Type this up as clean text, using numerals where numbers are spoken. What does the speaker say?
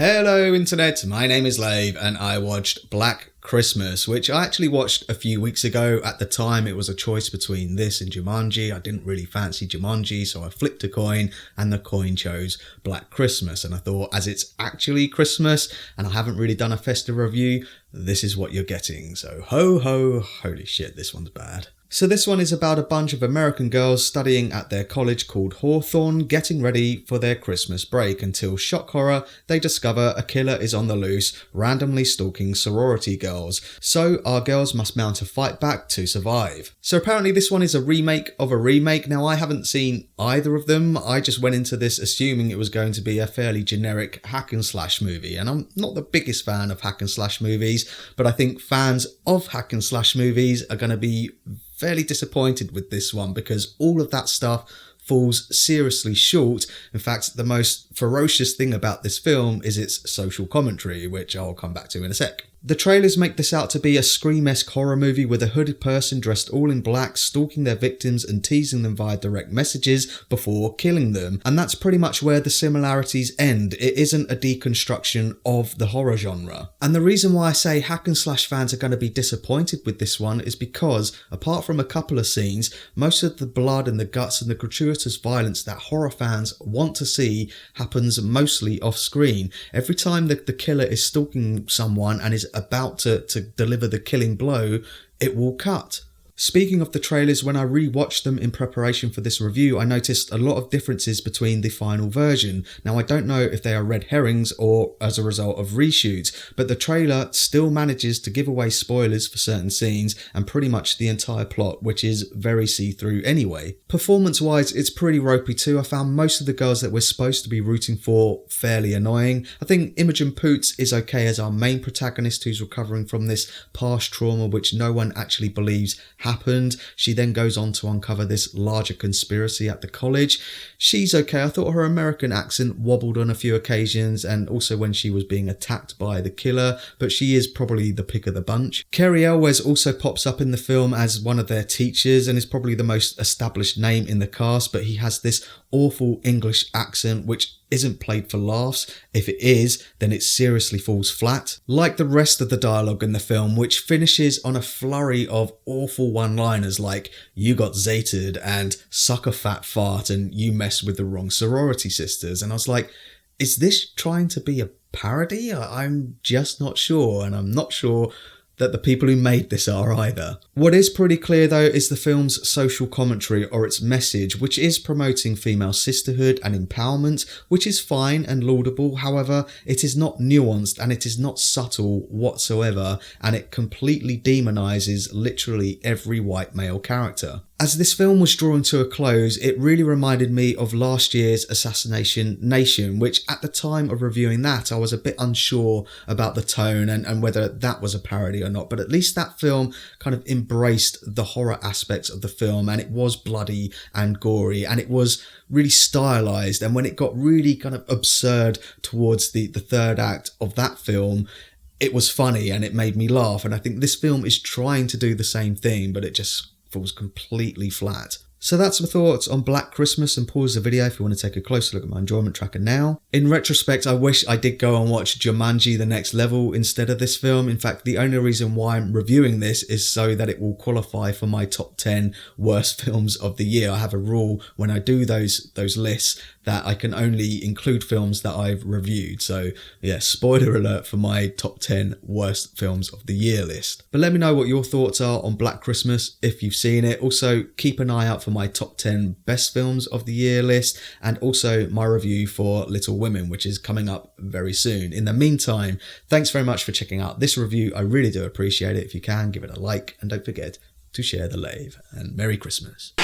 Hello internet, my name is Lave and I watched Black Christmas, which I actually watched a few weeks ago. At the time it was a choice between this and Jumanji. I didn't really fancy Jumanji, so I flipped a coin and the coin chose Black Christmas, and I thought, as it's actually Christmas and I haven't really done a festive review, this is what you're getting. So ho ho, holy shit, this one's bad. So this one is about a bunch of American girls studying at their college called Hawthorne, getting ready for their Christmas break until, shock horror, they discover a killer is on the loose, randomly stalking sorority girls. So our girls must mount a fight back to survive. So apparently this one is a remake of a remake. Now I haven't seen either of them. I just went into this assuming it was going to be a fairly generic hack and slash movie, and I'm not the biggest fan of hack and slash movies, but I think fans of hack and slash movies are going to be fairly disappointed with this one because all of that stuff falls seriously short. In fact, the most ferocious thing about this film is its social commentary, which I'll come back to in a sec. The trailers make this out to be a Scream-esque horror movie with a hooded person dressed all in black stalking their victims and teasing them via direct messages before killing them. And that's pretty much where the similarities end. It isn't a deconstruction of the horror genre. And the reason why I say hack and slash fans are going to be disappointed with this one is because, apart from a couple of scenes, most of the blood and the guts and the gratuitous violence that horror fans want to see happens mostly off screen. Every time the killer is stalking someone and is about to deliver the killing blow, it will cut. Speaking of the trailers, when I re-watched them in preparation for this review, I noticed a lot of differences between the final version. Now, I don't know if they are red herrings or as a result of reshoots, but the trailer still manages to give away spoilers for certain scenes and pretty much the entire plot, which is very see-through anyway. Performance-wise, it's pretty ropey too. I found most of the girls that we're supposed to be rooting for fairly annoying. I think Imogen Poots is okay as our main protagonist who's recovering from this past trauma which no one actually believes happened. She then goes on to uncover this larger conspiracy at the college. She's okay. I thought her American accent wobbled on a few occasions and also when she was being attacked by the killer, but she is probably the pick of the bunch. Cary Elwes also pops up in the film as one of their teachers and is probably the most established name in the cast, but he has this awful English accent which isn't played for laughs. If it is, then it seriously falls flat. Like the rest of the dialogue in the film, which finishes on a flurry of awful one-liners like "you got zated" and "suck a fat fart" and "you mess with the wrong sorority sisters." And I was like, is this trying to be a parody? I'm just not sure, and I'm not sure that the people who made this are either. What is pretty clear though is the film's social commentary or its message, which is promoting female sisterhood and empowerment, which is fine and laudable. However, it is not nuanced and it is not subtle whatsoever, and it completely demonizes literally every white male character. As this film was drawing to a close, it really reminded me of last year's Assassination Nation, which at the time of reviewing that, I was a bit unsure about the tone and whether that was a parody or not. But at least that film kind of embraced the horror aspects of the film, and it was bloody and gory, and it was really stylized. And when it got really kind of absurd towards the third act of that film, it was funny and it made me laugh. And I think this film is trying to do the same thing, but it just falls completely flat. So that's my thoughts on Black Christmas, and pause the video if you want to take a closer look at my enjoyment tracker now. In retrospect, I wish I did go and watch Jumanji: The Next Level instead of this film. In fact, the only reason why I'm reviewing this is so that it will qualify for my top 10 worst films of the year. I have a rule when I do those lists that I can only include films that I've reviewed. So yeah, spoiler alert for my top 10 worst films of the year list. But let me know what your thoughts are on Black Christmas if you've seen it. Also, keep an eye out for my top 10 best films of the year list, and also my review for Little Women, which is coming up very soon. In the meantime, thanks very much for checking out this review. I really do appreciate it. If you can, give it a like, and don't forget to share the Lave, and Merry Christmas.